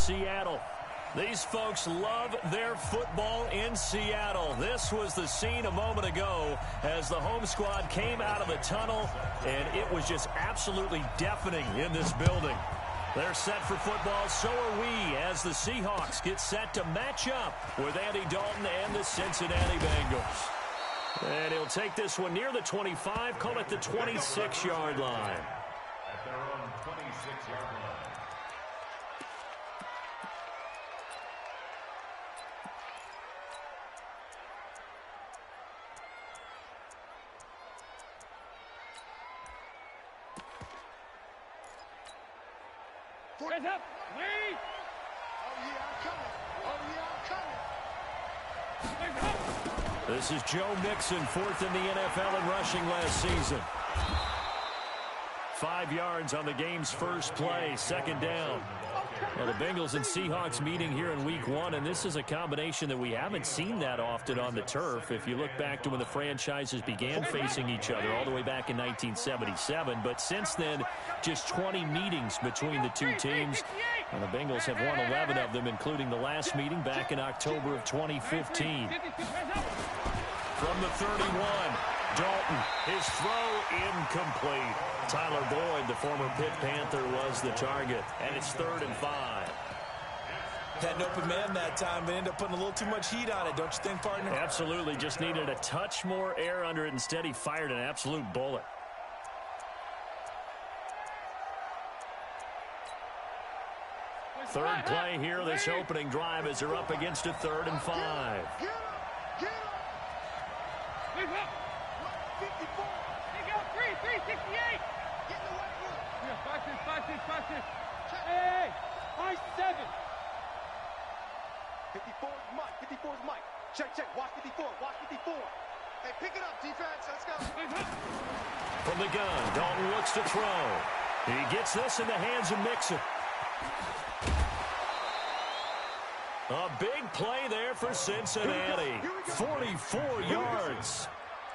Seattle. These folks love their football in Seattle. This was the scene a moment ago as the home squad came out of the tunnel, and it was just absolutely deafening in this building. They're set for football, so are we, as the Seahawks get set to match up with Andy Dalton and the Cincinnati Bengals. And he'll take this one near the 25, call it the 26-yard line. At their own 26-yard line. Hands up, lead! Oh, yeah, I'm coming. This is Joe Mixon, fourth in the NFL in rushing last season. 5 yards on the game's first play, second down. Well, the Bengals and Seahawks meeting here in Week 1, and this is a combination that we haven't seen that often on the turf. If you look back to when the franchises began facing each other all the way back in 1977, but since then, just 20 meetings between the two teams. And the Bengals have won 11 of them, including the last meeting back in October of 2015. From the 31, Dalton, his throw incomplete. Tyler Boyd, the former Pitt Panther, was the target, and it's 3rd and 5. Had an open man that time, but ended up putting a little too much heat on it, don't you think, partner? Absolutely, just needed a touch more air under it. Instead, he fired an absolute bullet. Third play here, this opening drive, as they're up against a 3rd and 5. Get him! 54. Take out 368. Get in the way. Yeah, watch this. Hey, I 7. 54 is Mike. 54 is Mike. Check. Watch 54. Hey, pick it up, defense. Let's go. From the gun, Dalton looks to throw. He gets this in the hands of Mixon. A big play there for Cincinnati. 44 yards.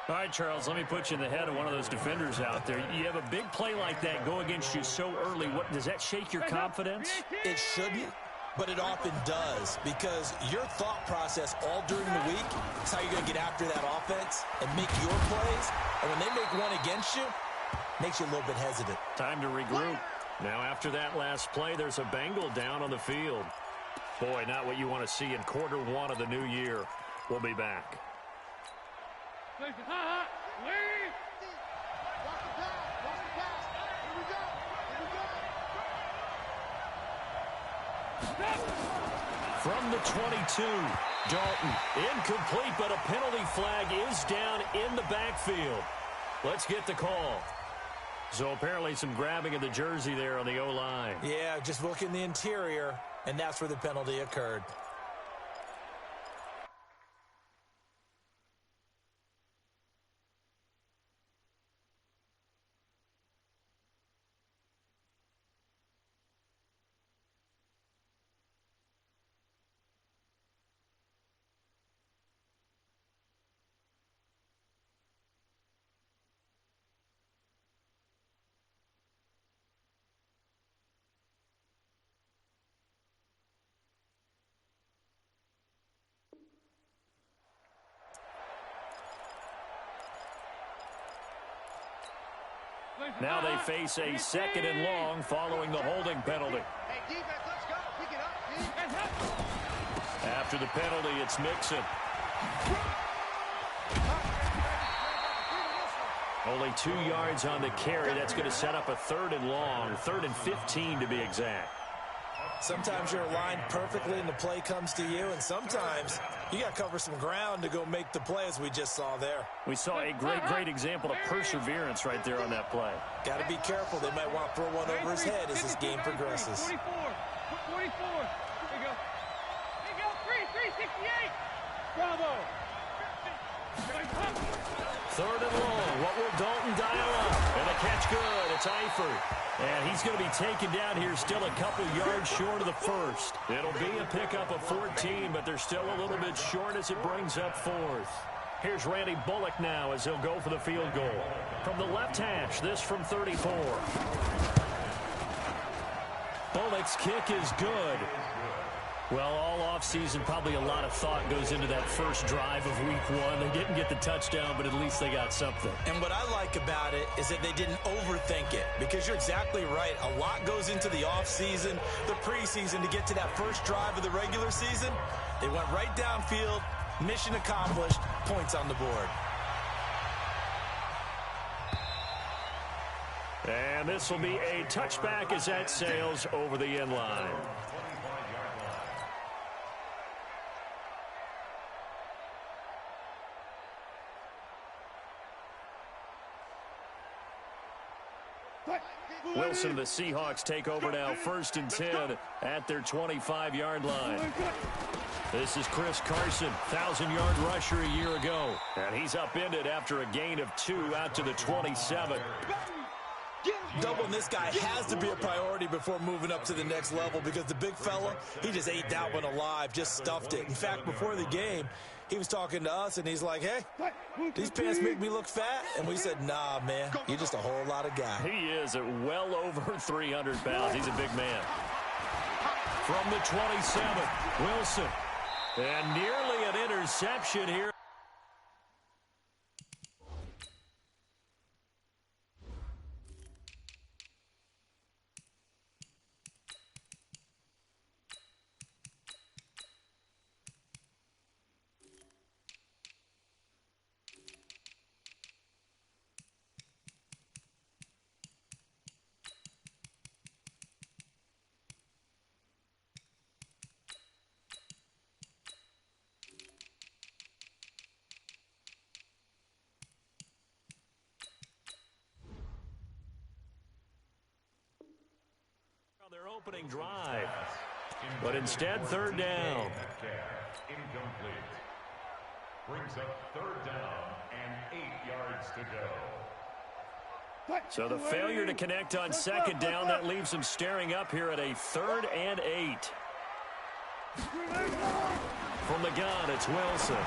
All right, Charles, let me put you in the head of one of those defenders out there. You have a big play like that go against you so early. What does that shake your confidence? It shouldn't, but it often does, because your thought process all during the week is how you're going to get after that offense and make your plays. And when they make one against you, it makes you a little bit hesitant. Time to regroup. Now, after that last play, there's a Bengal down on the field. Boy, not what you want to see in quarter 1 of the new year. We'll be back. Lead! Watch the pass. Here we go. From the 22, Dalton, incomplete, but a penalty flag is down in the backfield. Let's get the call. So apparently some grabbing of the jersey there on the O-line. Yeah, just look in the interior, and that's where the penalty occurred. Now they face a 2nd and long following the holding penalty. Hey, defense, let's go. Pick it up, After the penalty, it's Mixon. Only 2 yards on the carry. That's going to set up a 3rd and long, 3rd and 15 to be exact. Sometimes you're aligned perfectly and the play comes to you, and sometimes you got to cover some ground to go make the play, as we just saw there. We saw a great example of perseverance right there on that play. Got to be careful. They might want to throw one over his head as this game progresses. 44. There you go. 368. Bravo. 3rd and long. What will Dalton dial up? And the catch good. It's Eifert. And he's going to be taken down here, still a couple yards short of the first. It'll be a pickup of 14, but they're still a little bit short as it brings up 4th. Here's Randy Bullock now as he'll go for the field goal. From the left hash, this from 34. Bullock's kick is good. Well, all offseason, probably a lot of thought goes into that first drive of week one. They didn't get the touchdown, but at least they got something. And what I like about it is that they didn't overthink it, because you're exactly right. A lot goes into the offseason, the preseason, to get to that first drive of the regular season. They went right downfield, mission accomplished, points on the board. And this will be a touchback as that sails over the end line. Wilson, the Seahawks take over now, 1st and 10 at their 25-yard line. This is Chris Carson, 1,000-yard rusher a year ago. And he's upended after a gain of 2 out to the 27. Doubling this guy has to be a priority before moving up to the next level, because the big fella, he just ate that one alive, just stuffed it. In fact, before the game, he was talking to us, and he's like, hey, these pants make me look fat. And we said, nah, man, you're just a whole lot of guy. He is at well over 300 pounds. He's a big man. From the 27, Wilson. And nearly an interception here. Their opening drive, but instead 3rd down. Incomplete. Brings up 3rd down and 8 yards to go. So the failure to connect on 2nd down, that leaves them staring up here at a 3rd and 8. From the gun, it's Wilson.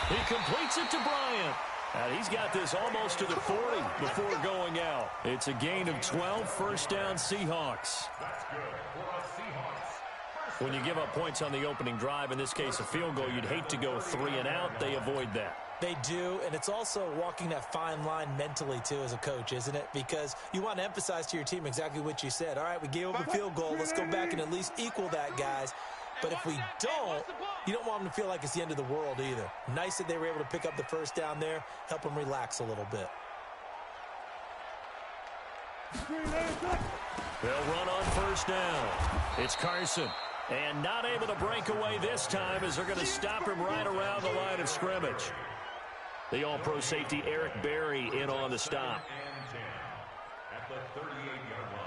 He completes it to Bryant. And he's got this almost to the 40 before going out. It's a gain of 12, 1st down Seahawks. That's good for a Seahawks. When you give up points on the opening drive, in this case a field goal, you'd hate to go 3 and out. They avoid that. They do, and it's also walking that fine line mentally, too, as a coach, isn't it? Because you want to emphasize to your team exactly what you said. All right, we gave up a field goal. Let's go back and at least equal that, guys. But if we don't, you don't want them to feel like it's the end of the world either. Nice that they were able to pick up the 1st down there, help them relax a little bit. They'll run on 1st down. It's Carson. And not able to break away this time, as they're going to stop him right around the line of scrimmage. The all-pro safety Eric Berry in on the stop. And 10 at the 38-yard line.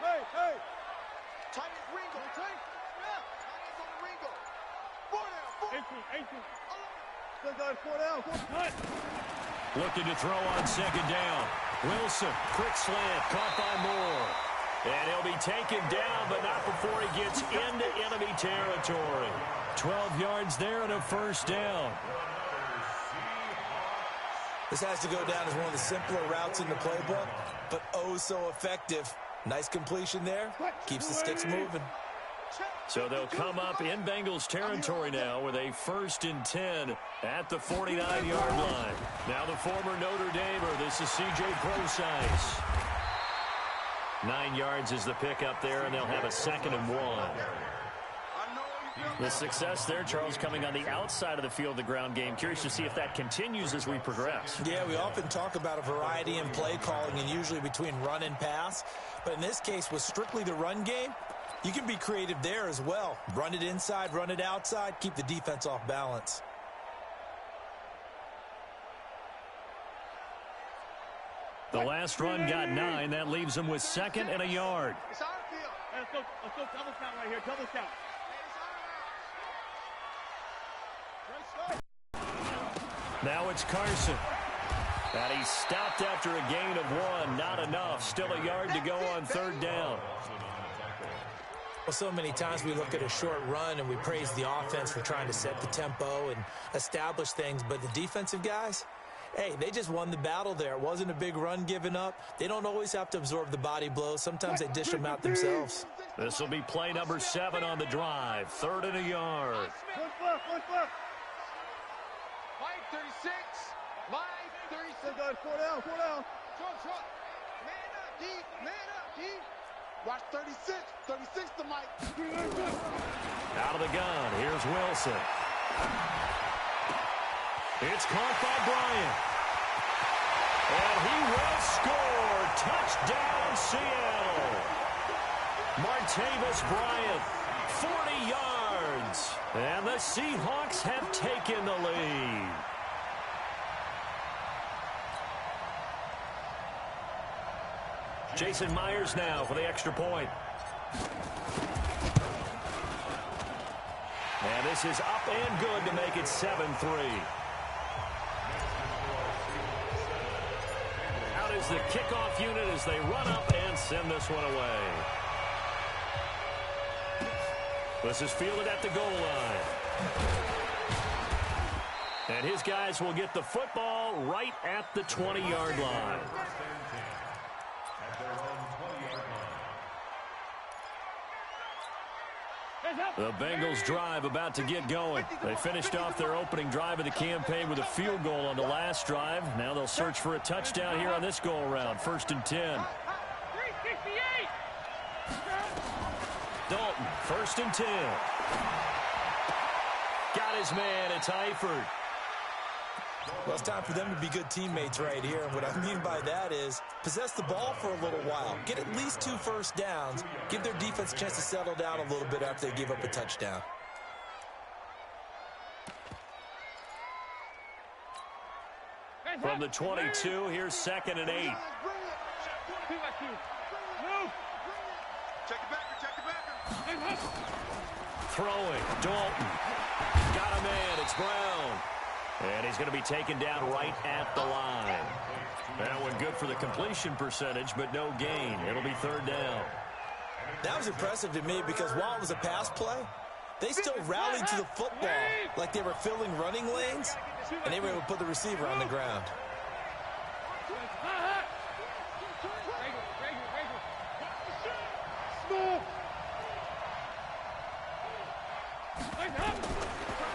Hey, hey. Tight as Ringo. Tight. Yeah. Tight as on Ringo. 4 down. 18. Looking to throw on 2nd down. Wilson, quick slant, caught by Moore. And he'll be taken down, but not before he gets into enemy territory. 12 yards there and a 1st down. This has to go down as one of the simpler routes in the playbook, but oh so effective. Nice completion there. Keeps the sticks moving. So they'll come up in Bengals territory now with a 1st and 10 at the 49-yard line. Now the former Notre Damer, this is C.J. Procise. 9 yards is the pickup there, and they'll have a 2nd and 1. The success there, Charles, coming on the outside of the field, the ground game. Curious to see if that continues as we progress. Yeah, we often talk about a variety in play calling and usually between run and pass. But in this case, with strictly the run game, you can be creative there as well. Run it inside, run it outside, keep the defense off balance. The last run got 9. That leaves them with 2nd and a yard. It's our field. Let's go double count right here. Double count. Now it's Carson. And he's stopped after a gain of 1. Not enough. Still a yard to go on 3rd down. Well, so many times we look at a short run and we praise the offense for trying to set the tempo and establish things. But the defensive guys, hey, they just won the battle there. It wasn't a big run given up. They don't always have to absorb the body blows. Sometimes they dish them out themselves. This will be play number 7 on the drive. 3rd and a yard. Mike 36. Mike 36. Guys, 4 down. Short. Man up, D. Watch 36. 36 to Mike. Out of the gun. Here's Wilson. It's caught by Bryant. And he will score. Touchdown, Seattle. Martavis Bryant, 40 yards. And the Seahawks have taken the lead. Jason Myers now for the extra point. And this is up and good to make it 7-3. Out is the kickoff unit as they run up and send this one away. This is fielded at the goal line. And his guys will get the football right at the 20-yard line. The Bengals drive about to get going. They finished off their opening drive of the campaign with a field goal on the last drive. Now they'll search for a touchdown here on this go-around. 1st and 10. 368. Dalton, 1st and 10. Got his man. It's Eifert. Well, it's time for them to be good teammates right here. And what I mean by that is possess the ball for a little while. Get at least 2 first downs. Give their defense a chance to settle down a little bit after they give up a touchdown. From the 22, here's 2nd and 8. Check it back. Throwing, Dalton. Got a man, it's Brown. And he's going to be taken down right at the line. That one good for the completion percentage, but no gain. It'll be 3rd down. That was impressive to me because while it was a pass play, they still rallied to the football like they were filling running lanes, and they were able to put the receiver on the ground.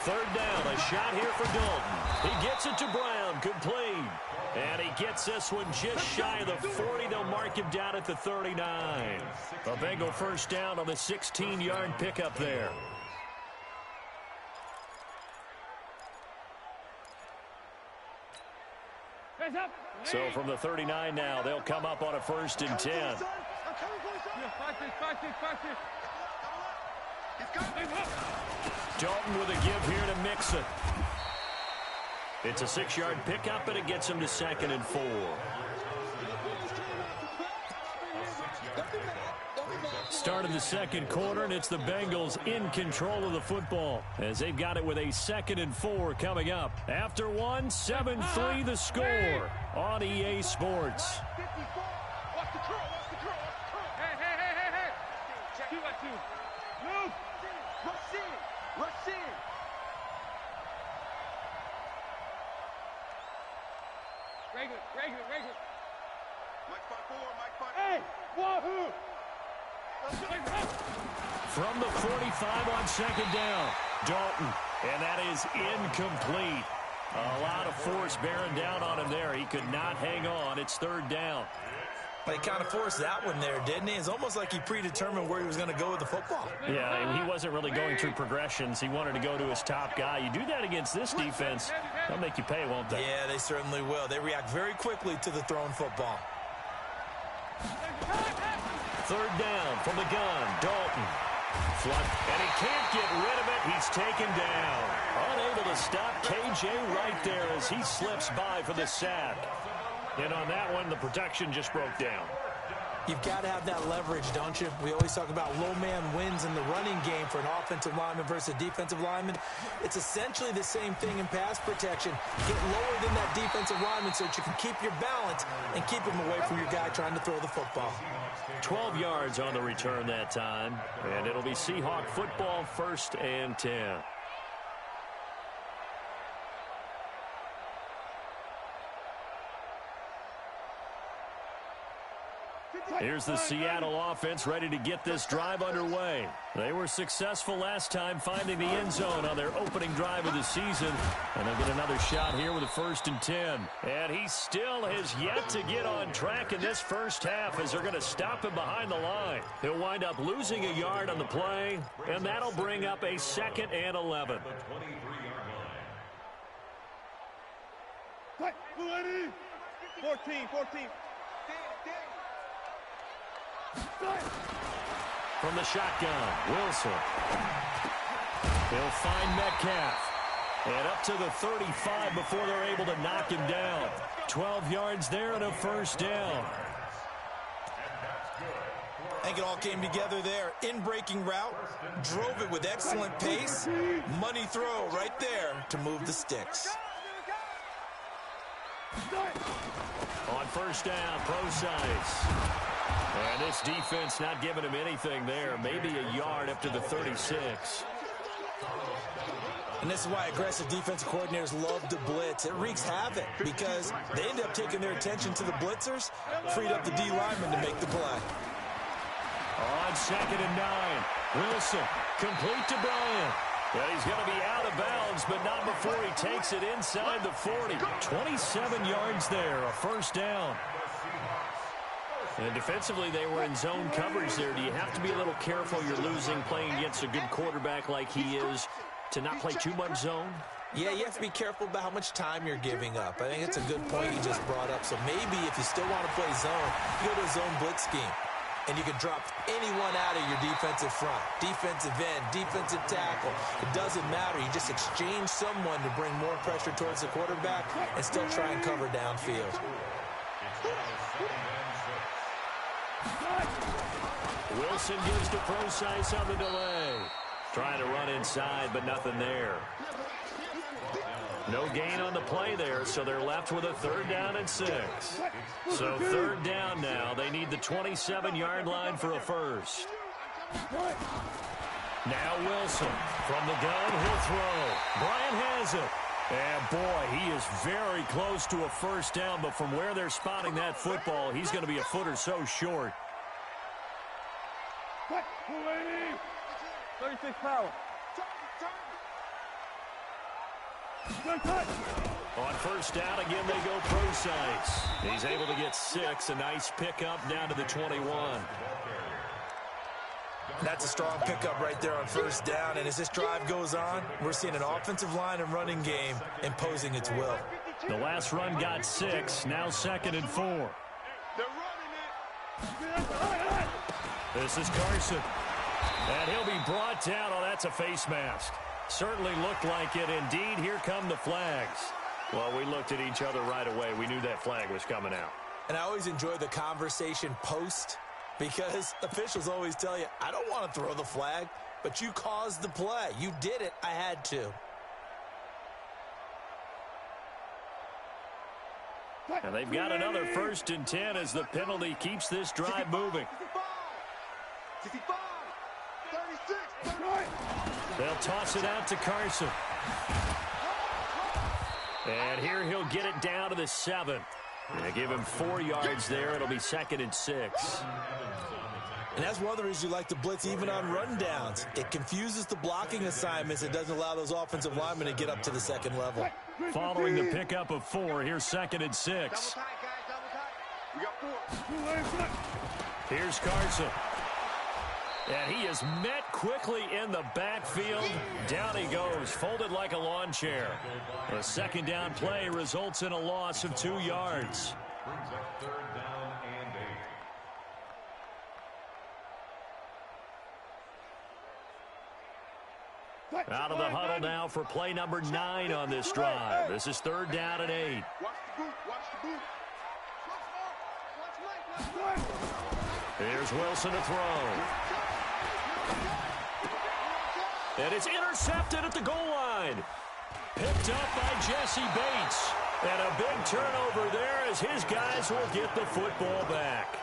Third down, a shot here for Dalton. He gets it to Brown, complete. And he gets this one just shy of the 40. They'll mark him down at the 39. A Bengal first down on the 16-yard pickup there. So from the 39 now, they'll come up on a 1st and 10. Dalton with a give here to Mixon. It's a 6-yard pickup, and it gets him to 2nd and 4. Start of the second quarter, and it's the Bengals in control of the football as they've got it with a 2nd and 4 coming up. After 1, 7-3 the score on EA Sports. Regular. Mike 5-4, Mike 5-4. Hey, wahoo! From the 45 on 2nd down, Dalton, and that is incomplete. A lot of force bearing down on him there. He could not hang on. It's 3rd down. He kind of forced that one there, didn't he? It's almost like he predetermined where he was going to go with the football. Yeah, he wasn't really going through progressions. He wanted to go to his top guy. You do that against this defense, they'll make you pay, won't they? Yeah, they certainly will. They react very quickly to the thrown football. 3rd down from the gun, Dalton. And he can't get rid of it. He's taken down. Unable to stop KJ right there as he slips by for the sack. And on that one, the protection just broke down. You've got to have that leverage, don't you? We always talk about low man wins in the running game for an offensive lineman versus a defensive lineman. It's essentially the same thing in pass protection. Get lower than that defensive lineman so that you can keep your balance and keep him away from your guy trying to throw the football. 12 yards on the return that time, and it'll be Seahawk football, 1st and 10. Here's the Seattle offense ready to get this drive underway. They were successful last time finding the end zone on their opening drive of the season. And they'll get another shot here with a 1st and 10. And he still has yet to get on track in this first half as they're going to stop him behind the line. He'll wind up losing a yard on the play, and that'll bring up a 2nd and 11. 14. From the shotgun, Wilson. He'll find Metcalf. And up to the 35 before they're able to knock him down. 12 yards there and a 1st down. I think it all came together there. In-breaking route, drove it with excellent pace. Money throw right there to move the sticks. On 1st down, Procise. And this defense not giving him anything there. Maybe a yard up to the 36. And this is why aggressive defensive coordinators love to blitz. It wreaks havoc because they end up taking their attention to the blitzers, freed up the D lineman to make the play. On 2nd and 9, Wilson complete to Bryant. And he's going to be out of bounds, but not before he takes it inside the 40. 27 yards there, a 1st down. And defensively, they were in zone coverage there. Do you have to be a little careful? You're losing playing against a good quarterback like he is to not play too much zone? Yeah, you have to be careful about how much time you're giving up. I think it's a good point you just brought up. So maybe if you still want to play zone, you go to a zone blitz scheme. And you can drop anyone out of your defensive front, defensive end, defensive tackle. It doesn't matter. You just exchange someone to bring more pressure towards the quarterback and still try and cover downfield. Wilson gives to Procise on the delay. Trying to run inside, but nothing there. No gain on the play there, so they're left with a 3rd down and 6. So 3rd down now. They need the 27-yard line for a 1st. Now Wilson from the gun. He'll throw. Bryant has it. And, boy, he is very close to a 1st down, but from where they're spotting that football, he's going to be a foot or so short. 36 power. On 1st down, again, they go Procise. He's able to get 6. A nice pickup down to the 21. That's a strong pickup right there on 1st down. And as this drive goes on, we're seeing an offensive line and running game imposing its will. The last run got 6. Now 2nd and 4. This is Carson. And he'll be brought down. Oh, that's a face mask. Certainly looked like it. Indeed, here come the flags. Well, we looked at each other right away. We knew that flag was coming out. And I always enjoy the conversation post because officials always tell you, I don't want to throw the flag, but you caused the play. You did it. I had to. And they've got another 1st and 10 as the penalty keeps this drive moving. 65, 36, They'll toss it out to Carson. And here he'll get it down to the 7. They give him 4 yards there. It'll be 2nd and 6. And that's one of the reasons you like to blitz even on rundowns. It confuses the blocking assignments. It doesn't allow those offensive linemen to get up to the 2nd level. Following the pickup of 4, here's 2nd and 6. double tight, guys, double tight. We got 4. Here's Carson. And he is met quickly in the backfield. Down he goes, folded like a lawn chair. The 2nd down play results in a loss of 2 yards. Brings up 3rd down and 8. Out of the huddle now for play number 9 on this drive. This is 3rd down and 8. Watch the boot, watch the boot. Here's Wilson to throw. And it's intercepted at the goal line. Picked up by Jesse Bates. And a big turnover there as his guys will get the football back.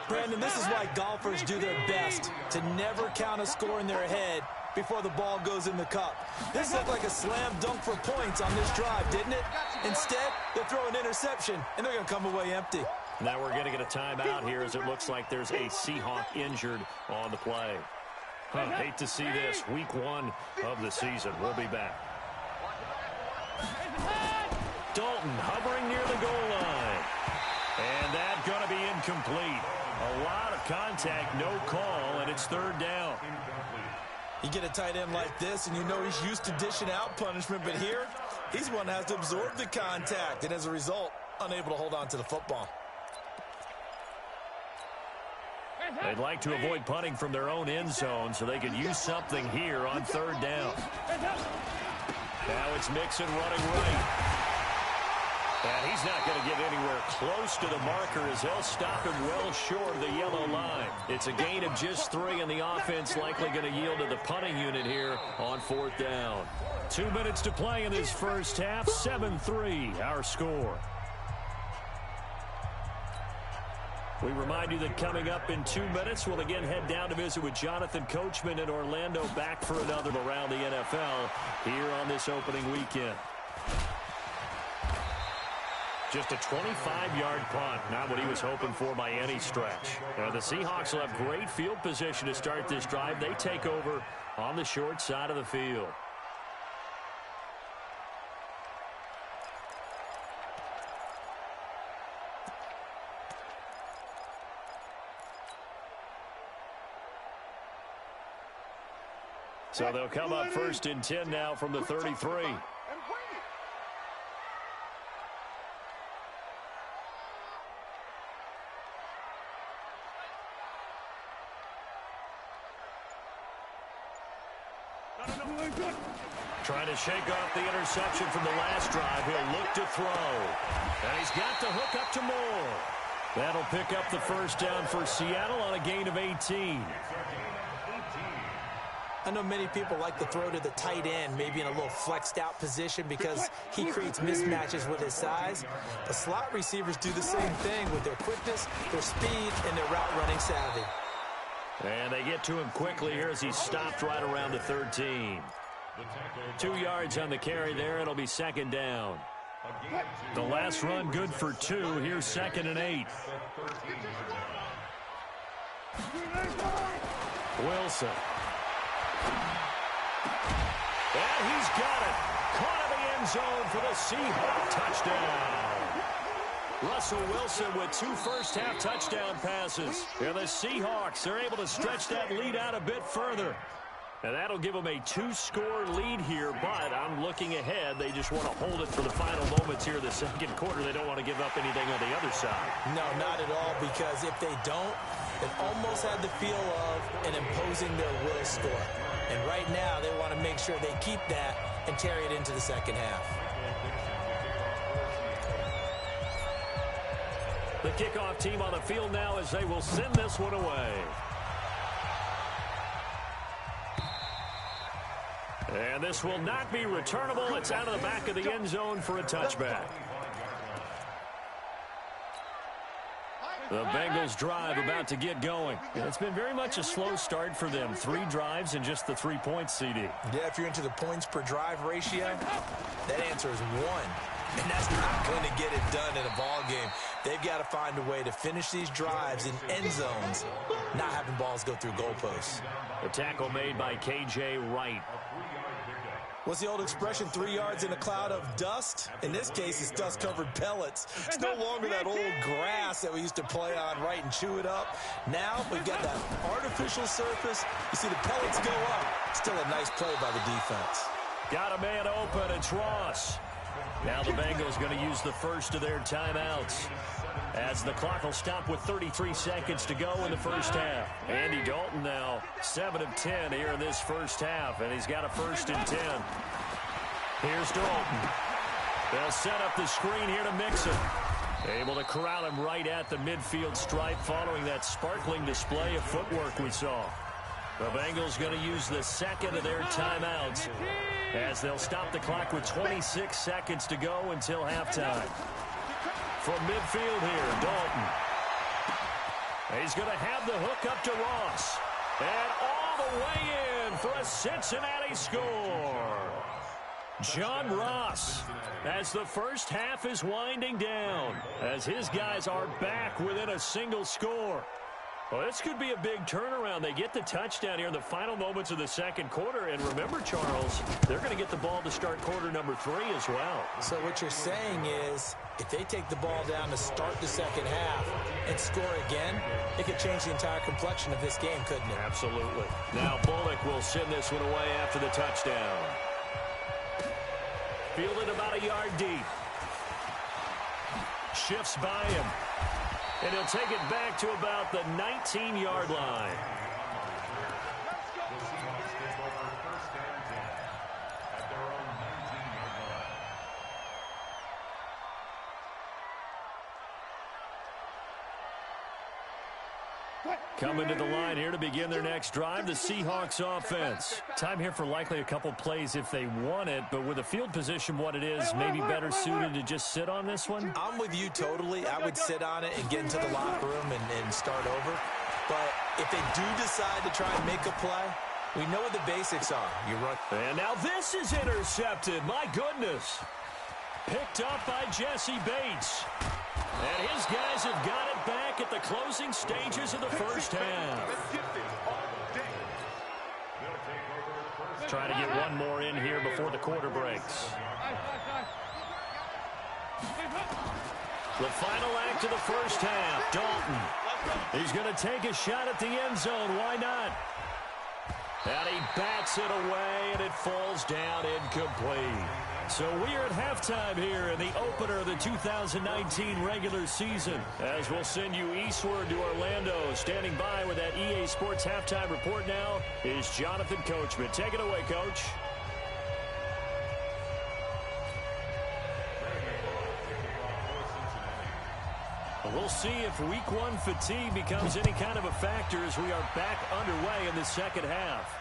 Brandon, this is why golfers do their best to never count a score in their head before the ball goes in the cup. This looked like a slam dunk for points on this drive, didn't it? Instead, they throw an interception, and they're going to come away empty. Now we're going to get a timeout here as it looks like there's a Seahawk injured on the play. Hate to see this. Week 1 of the season. We'll be back. Dalton hovering near the goal line. And that's going to be incomplete. A lot of contact, no call, and it's third down. You get a tight end like this, and you know he's used to dishing out punishment, but here, he's one that has to absorb the contact, and as a result, unable to hold on to the football. They'd like to avoid punting from their own end zone so they could use something here on third down. Now it's Mixon running right. And he's not going to get anywhere close to the marker as they'll stop him well short of the yellow line. It's a gain of just 3, and the offense likely going to yield to the punting unit here on fourth down. 2 minutes to play in this first half. 7-3 our score. We remind you that coming up in 2 minutes, we'll again head down to visit with Jonathan Coachman in Orlando, back for another around the NFL here on this opening weekend. Just a 25-yard punt, not what he was hoping for by any stretch. Now, the Seahawks will have great field position to start this drive. They take over on the short side of the field. So they'll come up 1st and 10 now from the 33. Trying to shake off the interception from the last drive. He'll look to throw. And he's got the hook up to Moore. That'll pick up the first down for Seattle on a gain of 18. I know many people like to throw to the tight end, maybe in a little flexed out position because he creates mismatches with his size. The slot receivers do the same thing with their quickness, their speed, and their route running savvy. And they get to him quickly here as he's stopped right around the 13. 2 yards on the carry there. It'll be second down. The last run good for 2. Here's 2nd and 8. Wilson. And he's got it. Caught in the end zone for the Seahawks touchdown. Russell Wilson with 2 first-half touchdown passes. And the Seahawks are able to stretch that lead out a bit further. And that'll give them a 2-score lead here, but I'm looking ahead. They just want to hold it for the final moments here in the second quarter. They don't want to give up anything on the other side. No, not at all, because if they don't, it almost had the feel of an imposing their will score. And right now, they want to make sure they keep that and carry it into the second half. The kickoff team on the field now as they will send this one away. And this will not be returnable. It's out of the back of the end zone for a touchback. The Bengals drive about to get going. And it's been very much a slow start for them. 3 drives and just the 3 points, CD. Yeah, if you're into the points per drive ratio, that answer is 1. And that's not going to get it done in a ball game. They've got to find a way to finish these drives in end zones, not having balls go through goalposts. The tackle made by K.J. Wright. What's the old expression, 3 yards in a cloud of dust? In this case, it's dust-covered pellets. It's no longer that old grass that we used to play on, right, and chew it up. Now we've got that artificial surface. You see the pellets go up. Still a nice play by the defense. Got a man open. It's Ross. Now the Bengals going to use the first of their timeouts as the clock will stop with 33 seconds to go in the first half. Andy Dalton now 7 of 10 here in this first half, and he's got a 1st and 10. Here's Dalton. They'll set up the screen here to Mixon. Able to corral him right at the midfield stripe following that sparkling display of footwork we saw. The Bengals going to use the second of their timeouts as they'll stop the clock with 26 seconds to go until halftime. From midfield here, Dalton. He's going to have the hook up to Ross. And all the way in for a Cincinnati score. John Ross, as the first half is winding down, as his guys are back within a single score. Well, this could be a big turnaround. They get the touchdown here in the final moments of the second quarter. And remember, Charles, they're going to get the ball to start quarter number 3 as well. So what you're saying is, if they take the ball down to start the second half and score again, it could change the entire complexion of this game, couldn't it? Absolutely. Now Bullock will send this one away after the touchdown. Fielded about a yard deep. Shifts by him. And he'll take it back to about the 19-yard line. Coming to the line here to begin their next drive, the Seahawks offense. Time here for likely a couple plays if they want it, but with the field position what it is, maybe better suited to just sit on this one? I'm with you totally. I would sit on it and get into the locker room and start over. But if they do decide to try and make a play, we know what the basics are. You run. And now this is intercepted. My goodness. Picked up by Jesse Bates. And his guys have got it back at the closing stages of the first half. Trying to get one more in here before the quarter breaks. The final act of the first half, Dalton. He's going to take a shot at the end zone. Why not? And he bats it away, and it falls down incomplete. So we are at halftime here in the opener of the 2019 regular season. As we'll send you eastward to Orlando. Standing by with that EA Sports halftime report now is Jonathan Coachman. Take it away, Coach. We'll see if week 1 fatigue becomes any kind of a factor as we are back underway in the second half.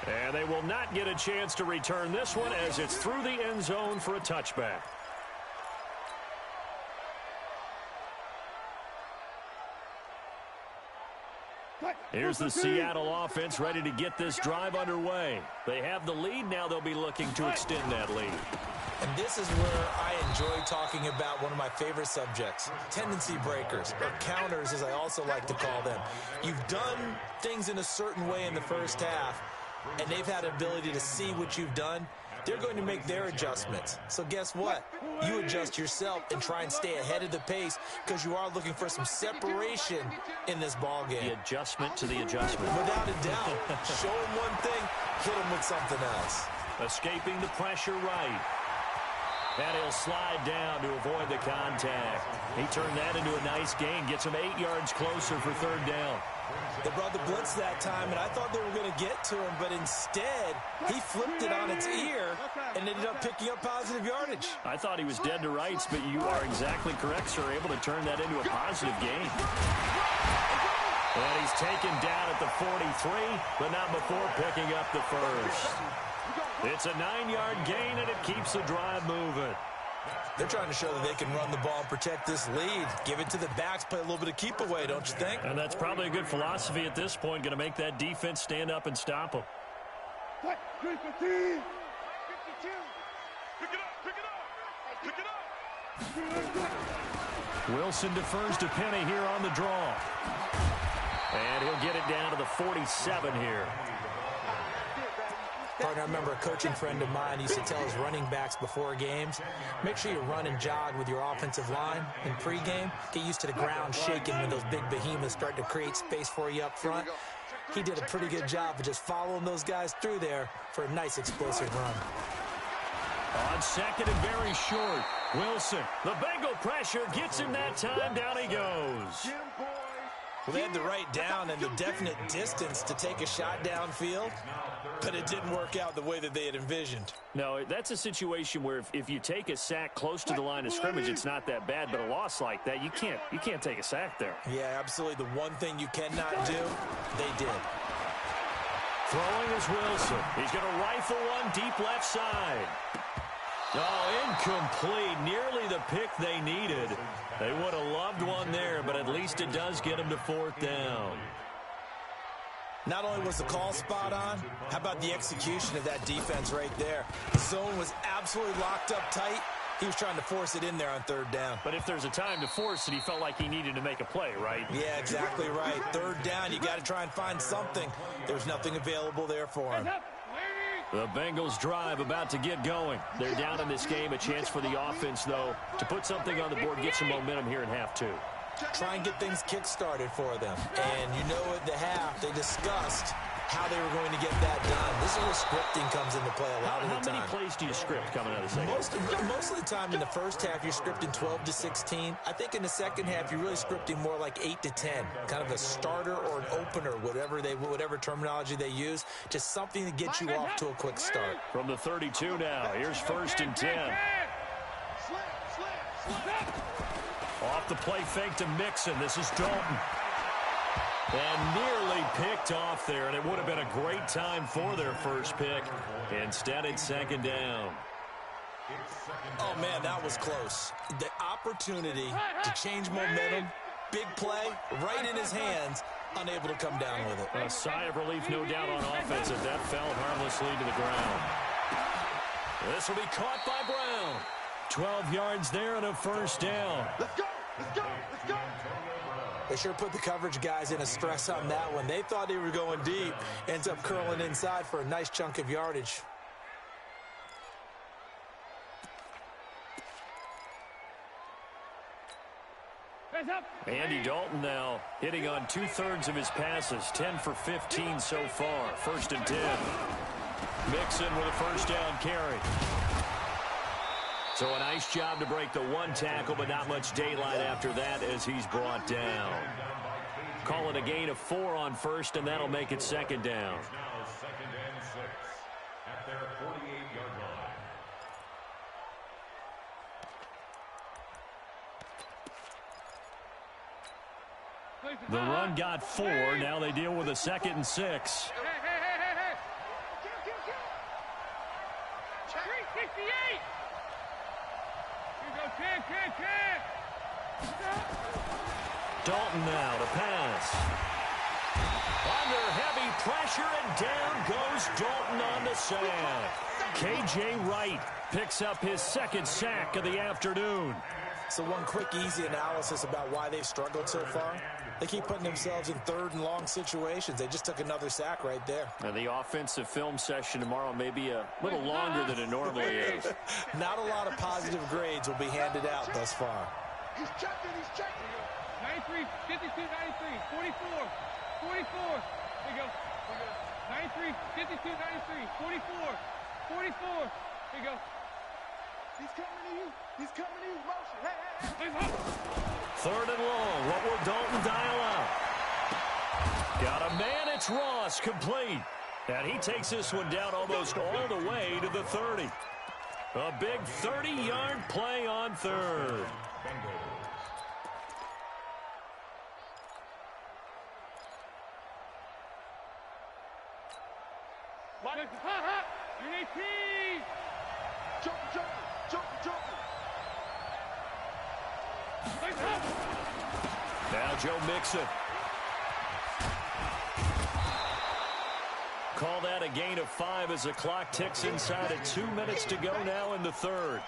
And they will not get a chance to return this one as it's through the end zone for a touchback. Here's the Seattle offense ready to get this drive underway. They have the lead. Now they'll be looking to extend that lead. And this is where I enjoy talking about one of my favorite subjects, tendency breakers, or counters as I also like to call them. You've done things in a certain way in the first half, and they've had the ability to see what you've done. They're going to make their adjustments. So guess what? You adjust yourself and try and stay ahead of the pace because you are looking for some separation in this ball game. The adjustment to the adjustment. Without a doubt. Show him one thing, hit him with something else. Escaping the pressure right. And he'll slide down to avoid the contact. He turned that into a nice gain. Gets him 8 yards closer for third down. They brought the blitz that time, and I thought they were going to get to him, but instead, he flipped it on its ear and ended up picking up positive yardage. I thought he was dead to rights, but you are exactly correct, sir. Able to turn that into a positive gain. And he's taken down at the 43, but not before picking up the first. It's a 9-yard gain, and it keeps the drive moving. They're trying to show that they can run the ball and protect this lead. Give it to the backs, play a little bit of keep away, don't you think? And that's probably a good philosophy at this point. Going to make that defense stand up and stop them. Wilson defers to Penny here on the draw. And he'll get it down to the 47 here. Partner, I remember a coaching friend of mine used to tell his running backs before games, make sure you run and jog with your offensive line in pregame. Get used to the ground shaking when those big behemoths start to create space for you up front. He did a pretty good job of just following those guys through there for a nice explosive run. On second and very short, Wilson. The Bengal pressure gets him that time. Down he goes. Well, they had the right down and the definite distance to take a shot downfield, but it didn't work out the way that they had envisioned. No, that's a situation where if you take a sack close to the line of scrimmage, it's not that bad, but a loss like that, you can't take a sack there. Yeah, absolutely. The one thing you cannot do, they did. Throwing is Wilson. He's going to rifle one deep left side. Oh, incomplete. Nearly the pick they needed. They would have loved one there, but at least it does get them to 4th down. Not only was the call spot on, how about the execution of that defense right there? The zone was absolutely locked up tight. He was trying to force it in there on 3rd down. But if there's a time to force it, he felt like he needed to make a play, right? Yeah, exactly right. 3rd down, you got to try and find something. There's nothing available there for him. The Bengals drive about to get going. They're down in this game. A chance for the offense, though, to put something on the board, get some momentum here in half 2. Try and get things kick-started for them. And you know at the half, they discussed how they were going to get that done. This is where scripting comes into play a lot of the time. How many plays do you script coming out of the second? Most of the time in the first half, you're scripting 12 to 16. I think in the second half, you're really scripting more like 8 to 10. Kind of a starter or an opener, whatever terminology they use. Just something to get you off to a quick start. From the 32 now, here's 1st and 10. Off the play fake to Mixon. This is Dalton. And nearly picked off there, and it would have been a great time for their first pick. Instead, it's 2nd down. Oh, man, that was close. The opportunity to change momentum, big play, right in his hands, unable to come down with it. A sigh of relief, no doubt, on offense as that fell harmlessly to the ground. This will be caught by Brown. 12 yards there and a 1st down. Let's go! Let's go! Let's go! They sure put the coverage guys in a stress on that one. They thought they were going deep. Ends up curling inside for a nice chunk of yardage. Andy Dalton now hitting on 2/3 of his passes. 10 for 15 so far. 1st and 10. Mixon with a 1st down carry. So a nice job to break the 1 tackle, but not much daylight after that as he's brought down. Call it a gain of 4 on 1st, and that'll make it 2nd down. Now 2nd and 6 at their 48-yard line. The run got 4. Now they deal with a 2nd and 6. Hey. 368. Here you go, 10. Dalton now to pass. Under heavy pressure, and down goes Dalton on the sack. K.J. Wright picks up his 2nd sack of the afternoon. So one quick, easy analysis about why they've struggled so far. They keep putting themselves in 3rd and long situations. They just took another sack right there. And the offensive film session tomorrow may be a little longer than it normally is. Not a lot of positive grades will be handed out thus far. He's checking, 93, 52, 93, 44, 44. There you go. 93, 52, 93, 44, 44. There you go. He's coming to you. He's coming to you. Motion. Hey. 3rd and long. What will Dalton dial up? Got a man. It's Ross, complete. And he takes this one down almost all the way to the 30. A big 30-yard play on 3rd. You're 18. Jump. Now Joe Mixon. Call that a gain of 5 as the clock ticks inside at 2 minutes to go now in the 3rd.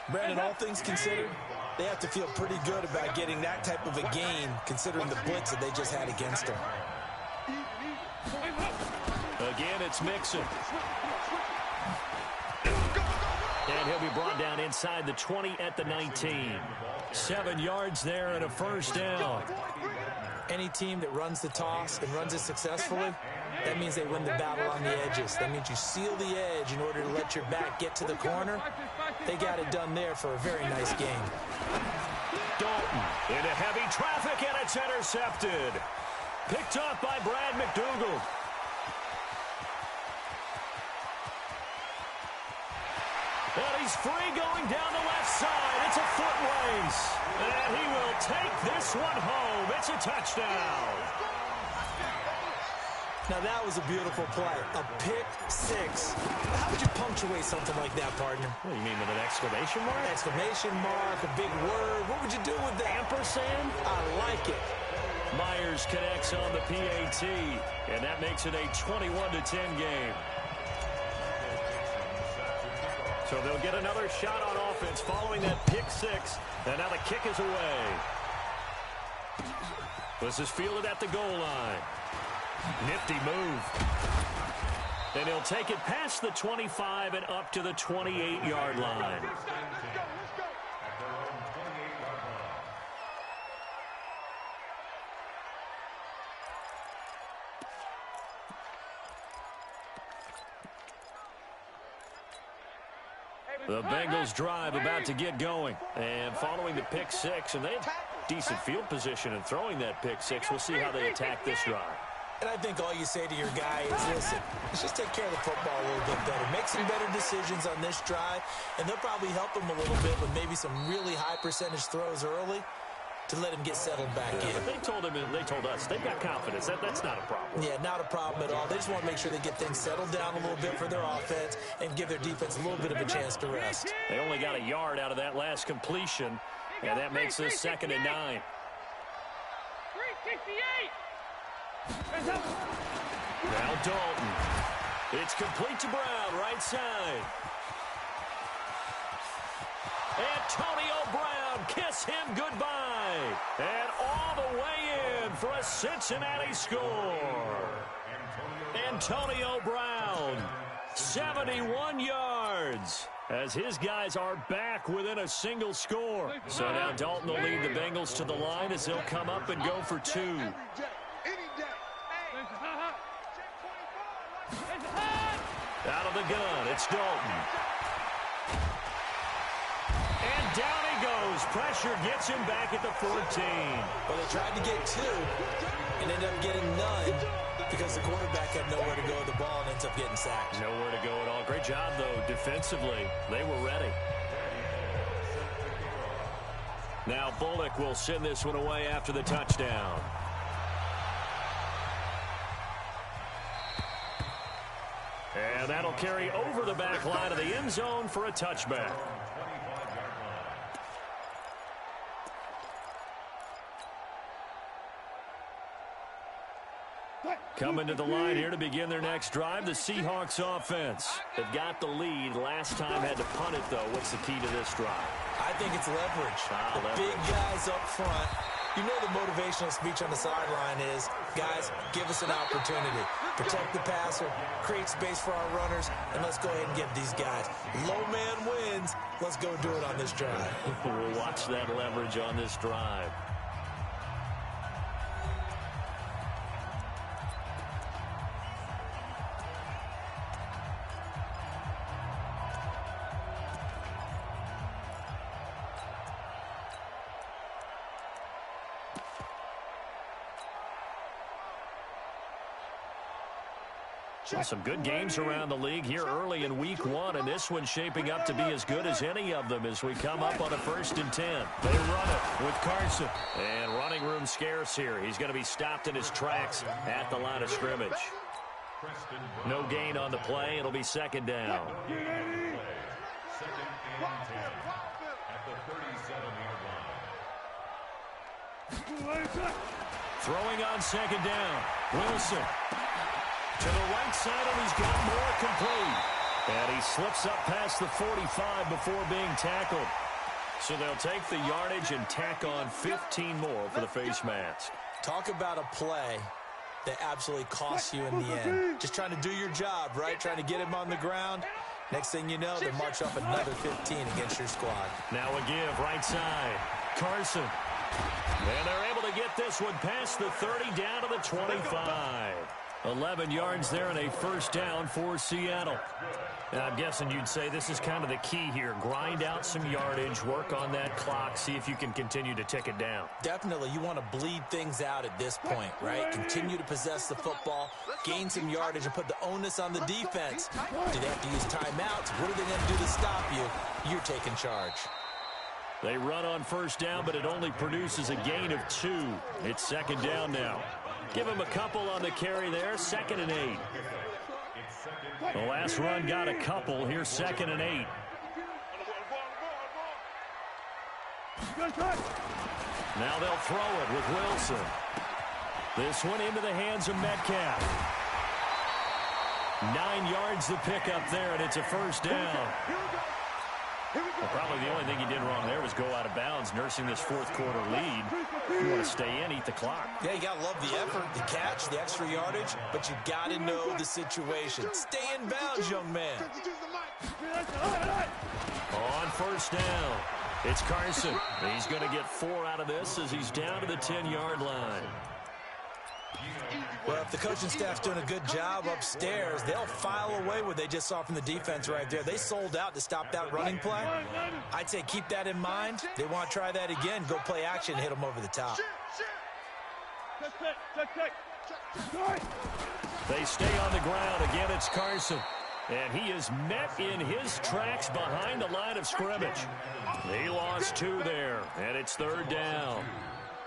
Brandon, all things considered, they have to feel pretty good about getting that type of a gain considering the blitz that they just had against them. Again, it's Mixon. And he'll be brought down inside the 20 at the 19. 7 yards there and a 1st down. Any team that runs the toss and runs it successfully, that means they win the battle on the edges. That means you seal the edge in order to let your back get to the corner. They got it done there for a very nice game. Dalton into heavy traffic, and it's intercepted. Picked up by Brad McDougald. And he's free going down the left side. It's a foot race. And he will take this one home. It's a touchdown. Now, that was a beautiful play. A pick six. How would you punctuate something like that, partner? What do you mean, with an exclamation mark? Exclamation mark, a big word. What would you do with that? Ampersand? I like it. Myers connects on the PAT, and that makes it a 21-10 game. So they'll get another shot on offense following that pick six, and now the kick is away. This is fielded at the goal line. Nifty move. And he'll take it past the 25 and up to the 28-yard line. The Bengals drive about to get going. And following the pick six, and they have decent field position in throwing that pick six. We'll see how they attack this drive. And I think all you say to your guy is, listen, let's just take care of the football a little bit better. Make some better decisions on this drive, and they'll probably help him a little bit with maybe some really high percentage throws early to let him get settled back in. But they told us they've got confidence. That's not a problem. Yeah, not a problem at all. They just want to make sure they get things settled down a little bit for their offense and give their defense a little bit of a chance to rest. They only got a yard out of that last completion, and that makes this 2nd and 9. 368. Now Dalton. It's complete to Brown, right side. Antonio Brown, kiss him goodbye. And all the way in for a Cincinnati score. Antonio Brown, 71 yards. As his guys are back within a single score. So now Dalton will lead the Bengals to the line as they'll come up and go for two. Out of the gun, it's Dalton. And down he goes. Pressure gets him back at the 14. Well, they tried to get two and ended up getting none because the quarterback had nowhere to go with the ball and ends up getting sacked. Nowhere to go at all. Great job, though, defensively. They were ready. Now Bullock will send this one away after the touchdown. And that'll carry over the back line of the end zone for a touchback. Coming to the line here to begin their next drive, the Seahawks offense. They've got the lead. Last time had to punt it, though. What's the key to this drive? I think it's leverage. The big guys up front. You know the motivational speech on the sideline is, guys, give us an opportunity. Protect the passer, create space for our runners, and let's go ahead and get these guys. Low man wins. Let's go do it on this drive. We'll watch that leverage on this drive. Well, some good games around the league here early in week one, and this one's shaping up to be as good as any of them as we come up on a 1st and 10. They run it with Carson. And running room scarce here. He's going to be stopped in his tracks at the line of scrimmage. No gain on the play. It'll be 2nd down. Second and 10 at the 37-yard line. Throwing on 2nd down. Wilson. To the right side, and he's got more complete. And he slips up past the 45 before being tackled. So they'll take the yardage and tack on 15 more for the face mask. Talk about a play that absolutely costs you in the end. Just trying to do your job, right? Trying to get him on the ground. Next thing you know, they march up another 15 against your squad. Now a give, right side. Carson. And they're able to get this one past the 30 down to the 25. 11 yards there and a first down for Seattle. Now, I'm guessing you'd say this is kind of the key here. Grind out some yardage, work on that clock, see if you can continue to tick it down. Definitely. You want to bleed things out at this point, right? Continue to possess the football, gain some yardage, and put the onus on the defense. Do they have to use timeouts? What are they going to do to stop you? You're taking charge. They run on first down, but it only produces a gain of 2. It's second down now. Give him a couple on the carry there, 2nd and 8. The last run got a couple. Here's 2nd and 8. Now they'll throw it with Wilson. This one into the hands of Metcalf. 9 yards to pick up there, and it's a first down. Well, probably the only thing he did wrong there was go out of bounds, nursing this fourth quarter lead. You want to stay in, eat the clock. Yeah, you got to love the effort, the catch, the extra yardage, but you got to know the situation. Stay in bounds, young man. On first down, it's Carson. He's going to get 4 out of this as he's down to the 10-yard line. Well, if the coaching staff's doing a good job upstairs, they'll file away what they just saw from the defense right there. They sold out to stop that running play. I'd say keep that in mind. They want to try that again. Go play action, hit them over the top. They stay on the ground. Again, it's Carson. And he is met in his tracks behind the line of scrimmage. He lost 2 there, and it's 3rd down.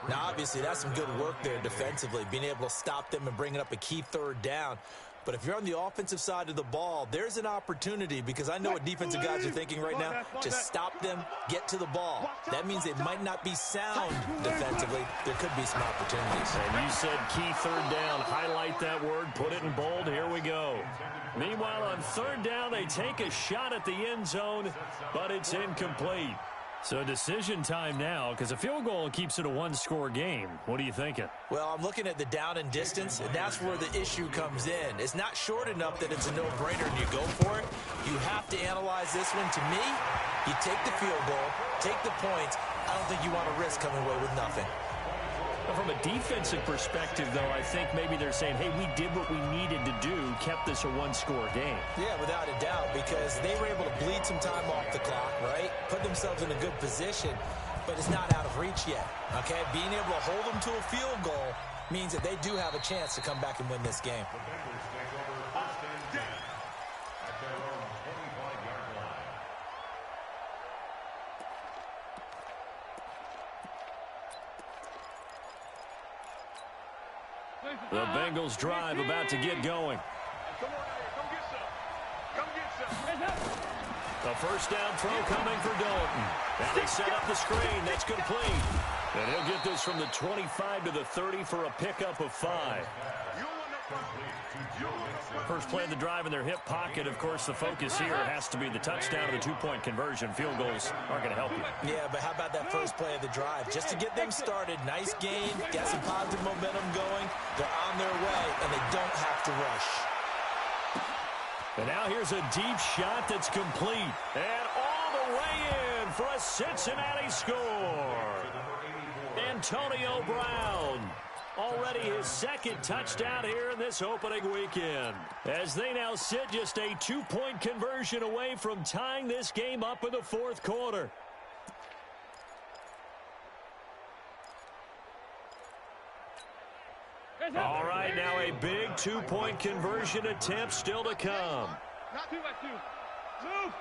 Now, obviously, that's some good work there defensively, being able to stop them and bringing up a key 3rd down. But if you're on the offensive side of the ball, there's an opportunity, because I know what defensive guys are thinking right now. Just stop them, get to the ball. That means they might not be sound defensively. There could be some opportunities. And you said key 3rd down. Highlight that word, put it in bold. Here we go. Meanwhile, on 3rd down, they take a shot at the end zone, but it's incomplete. So decision time now, because a field goal keeps it a 1-score game. What are you thinking? Well, I'm looking at the down and distance, and that's where the issue comes in. It's not short enough that it's a no-brainer and you go for it. You have to analyze this one. To me, you take the field goal, take the points. I don't think you want to risk coming away with nothing. From a defensive perspective, though, I think maybe they're saying, hey, we did what we needed to do, kept this a 1-score game. Yeah, without a doubt, because they were able to bleed some time off the clock, right? Put themselves in a good position, but it's not out of reach yet, okay? Being able to hold them to a field goal means that they do have a chance to come back and win this game. The Bengals drive about to get going. Come on, come get some. Come get some. A first down throw coming for Dalton. Now they set up the screen. That's complete. And he'll get this from the 25 to the 30 for a pickup of 5. First play of the drive in their hip pocket. Of course, the focus here has to be the touchdown or the 2-point conversion. Field goals aren't going to help you. Yeah, but how about that first play of the drive? Just to get them started, nice gain, got some positive momentum going. They're on their way, and they don't have to rush. And now here's a deep shot that's complete. And all the way in for a Cincinnati score. Antonio Brown. Already his 2nd touchdown here in this opening weekend. As they now sit just a 2-point conversion away from tying this game up in the 4th quarter. All right, now a big 2-point conversion attempt still to come. Not 2-by-2. Move.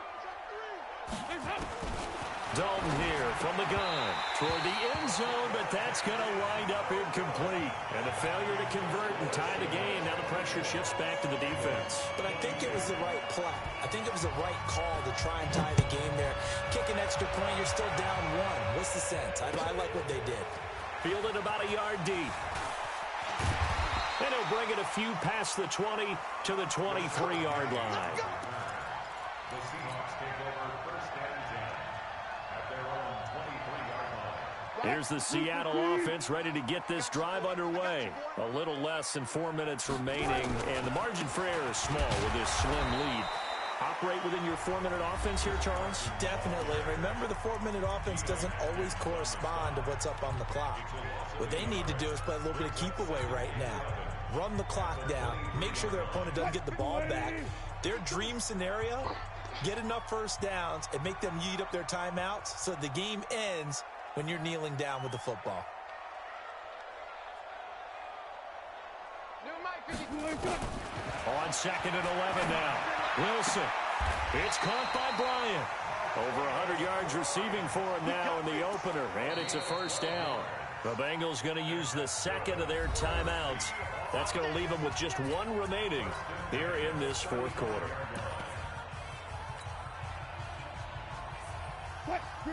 Dalton here from the gun toward the end zone, but that's going to wind up incomplete. And a failure to convert and tie the game. Now the pressure shifts back to the defense. But I think it was the right play. I think it was the right call to try and tie the game there. Kick an extra point, you're still down 1. What's the sense? I like what they did. Fielded about a yard deep. And he'll bring it a few past the 20 to the 23-yard line. The Seahawks take over first and 10 at their own 23-yard line. Here's the Seattle offense ready to get this drive underway. A little less than 4 minutes remaining, and the margin for error is small with this slim lead. Operate within your 4-minute offense here, Charles? Definitely. Remember, the 4-minute offense doesn't always correspond to what's up on the clock. What they need to do is play a little bit of keep away right now. run the clock down, make sure their opponent doesn't get the ball back. Their dream scenario, get enough first downs and make them eat up their timeouts so the game ends when you're kneeling down with the football. On 2nd and 11 now. Wilson. It's caught by Bryant. Over 100 yards receiving for him now in the opener, and it's a first down. The Bengals going to use the second of their timeouts. That's going to leave them with just one remaining here in this fourth quarter.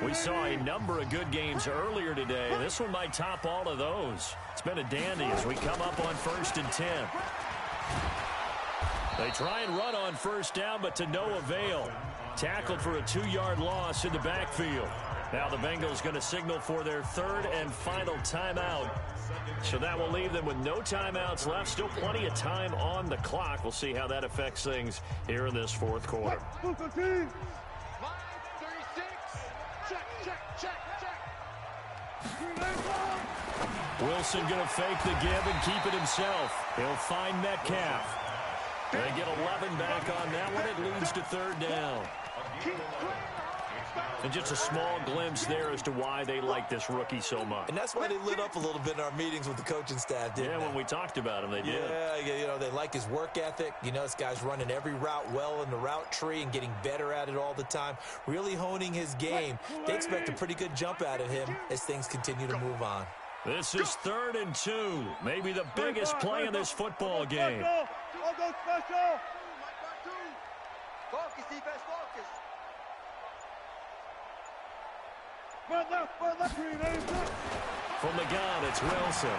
We saw a number of good games earlier today. This one might top all of those. It's been a dandy as we come up on 1st and 10. They try and run on first down, but to no avail. Tackled for a 2-yard loss in the backfield. Now the Bengals going to signal for their third and final timeout. So that will leave them with no timeouts left. Still plenty of time on the clock. We'll see how that affects things here in this fourth quarter. Wilson going to fake the give and keep it himself. He'll find Metcalf. They get 11 back on that one. It leads to 3rd down. And just a small glimpse there as to why they like this rookie so much. And that's why they lit up a little bit in our meetings with the coaching staff, didn't they? Yeah, when we talked about him, they did. Yeah, you know, they like his work ethic. You know, this guy's running every route well in the route tree and getting better at it all the time, really honing his game. They expect a pretty good jump out of him as things continue to move on. This is 3rd and 2, maybe the biggest play in this football game. I'll go special. Focus, defense, focus. From the gun, it's Wilson.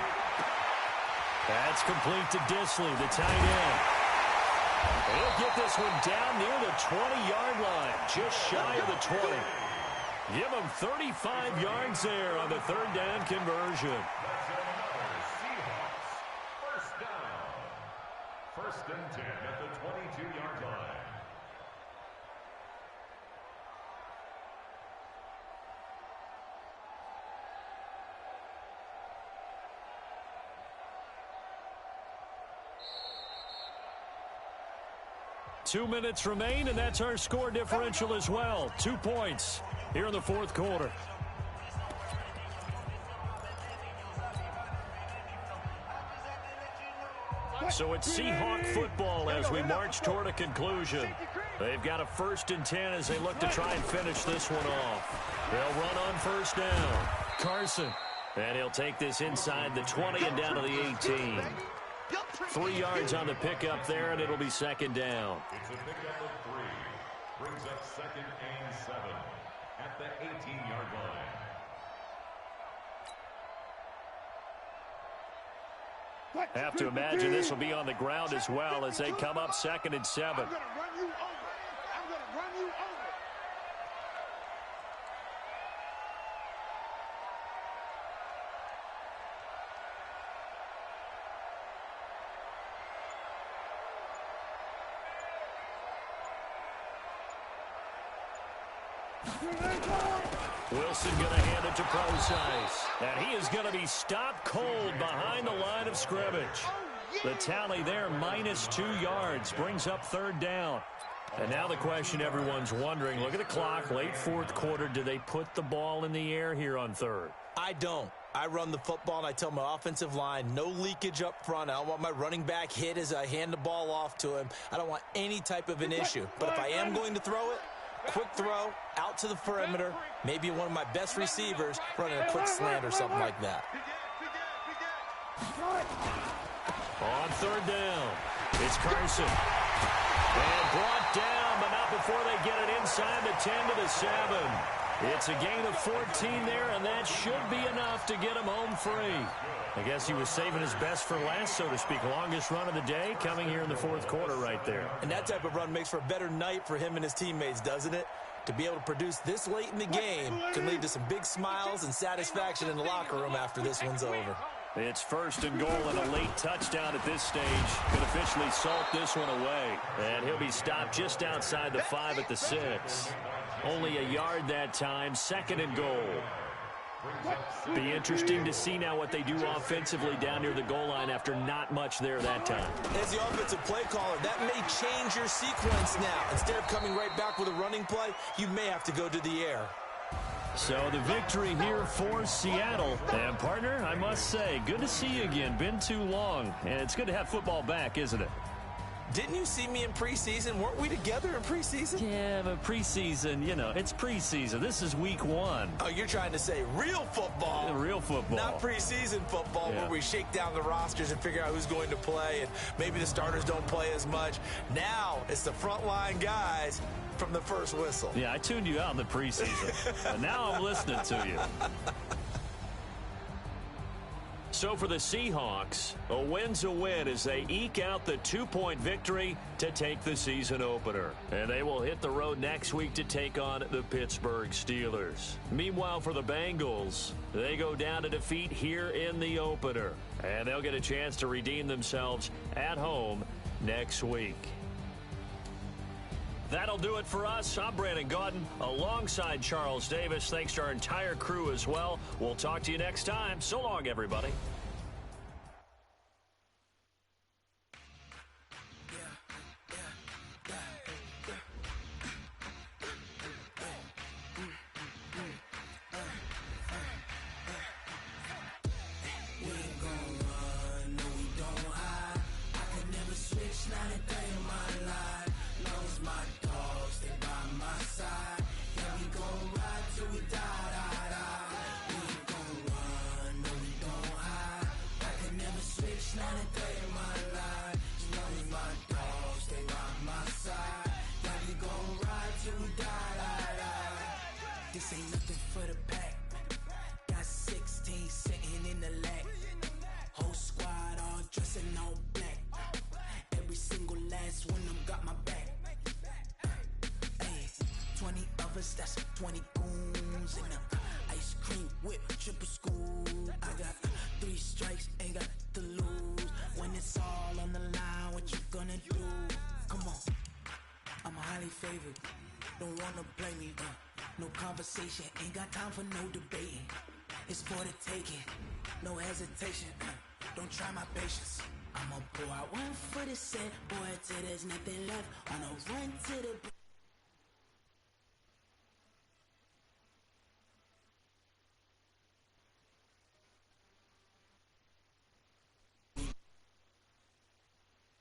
That's complete to Disley, the tight end. He'll get this one down near the 20-yard line, just shy of the 20. Give him 35 yards there on the 3rd down conversion. First down. 1st and 10 at the 22-yard line. Two minutes remain, and that's our score differential as well. 2 points here in the fourth quarter. So it's Seahawk football as we march toward a conclusion. They've got a 1st and 10 as they look to try and finish this one off. They'll run on first down. Carson. And he'll take this inside the 20 and down to the 18. 3 yards on the pickup there, and it'll be 2nd down. It's a pickup of 3. Brings up 2nd and 7 at the 18-yard line. Have to imagine this will be on the ground as well as they come up 2nd and 7. I'm going to run you over. I'm going to run you over. Wilson going to hand it to Procise. And he is going to be stopped cold behind the line of scrimmage. The tally there, -2 yards, brings up 3rd down. And now the question everyone's wondering, look at the clock, late fourth quarter, do they put the ball in the air here on 3rd? I don't. I run the football, and I tell my offensive line, no leakage up front. I don't want my running back hit as I hand the ball off to him. I don't want any type of an issue. But if I am going to throw it, quick throw, out to the perimeter, maybe one of my best receivers running a quick slant or something like that. On 3rd down, it's Carson. And brought down, but not before they get it inside the 10 to the 7. It's a gain of 14 there, and that should be enough to get him home free. I guess he was saving his best for last, so to speak. Longest run of the day coming here in the fourth quarter right there. And that type of run makes for a better night for him and his teammates, doesn't it? To be able to produce this late in the game can lead to some big smiles and satisfaction in the locker room after this one's over. It's 1st and goal and a late touchdown at this stage. Could officially salt this one away. And he'll be stopped just outside the 5 at the 6. Only a yard that time, 2nd and goal. Be interesting to see now what they do offensively down near the goal line after not much there that time. As the offensive play caller, that may change your sequence now. Instead of coming right back with a running play, you may have to go to the air. So the victory here for Seattle. And, partner, I must say, good to see you again. Been too long. And it's good to have football back, isn't it? Didn't you see me in preseason? Weren't we together in preseason? Yeah, but preseason, you know, it's preseason. This is week 1. Oh, you're trying to say real football. Yeah, real football. Not preseason football where we shake down the rosters and figure out who's going to play, and maybe the starters don't play as much. Now it's the frontline guys from the first whistle. Yeah, I tuned you out in the preseason. But now I'm listening to you. So for the Seahawks, a win's a win as they eke out the 2-point victory to take the season opener. And they will hit the road next week to take on the Pittsburgh Steelers. Meanwhile, for the Bengals, they go down to defeat here in the opener. And they'll get a chance to redeem themselves at home next week. That'll do it for us. I'm Brandon Gaudin alongside Charles Davis. Thanks to our entire crew as well. We'll talk to you next time. So long, everybody. This ain't nothing for the pack. Got 16 sitting in the lag. Whole squad all dressing all black. Every single last one of them got my back. Hey, 20 of us, that's 20 goons in the ice cream whip, triple school. I got 3 strikes, ain't got to lose. When it's all on the line, what you gonna do? Come on, I'm highly favored. Don't wanna blame me, no conversation, ain't got time for no debating. It's for the taking, no hesitation, don't try my patience. I'ma pour out one for the set, boy, till there's nothing left. On a run to the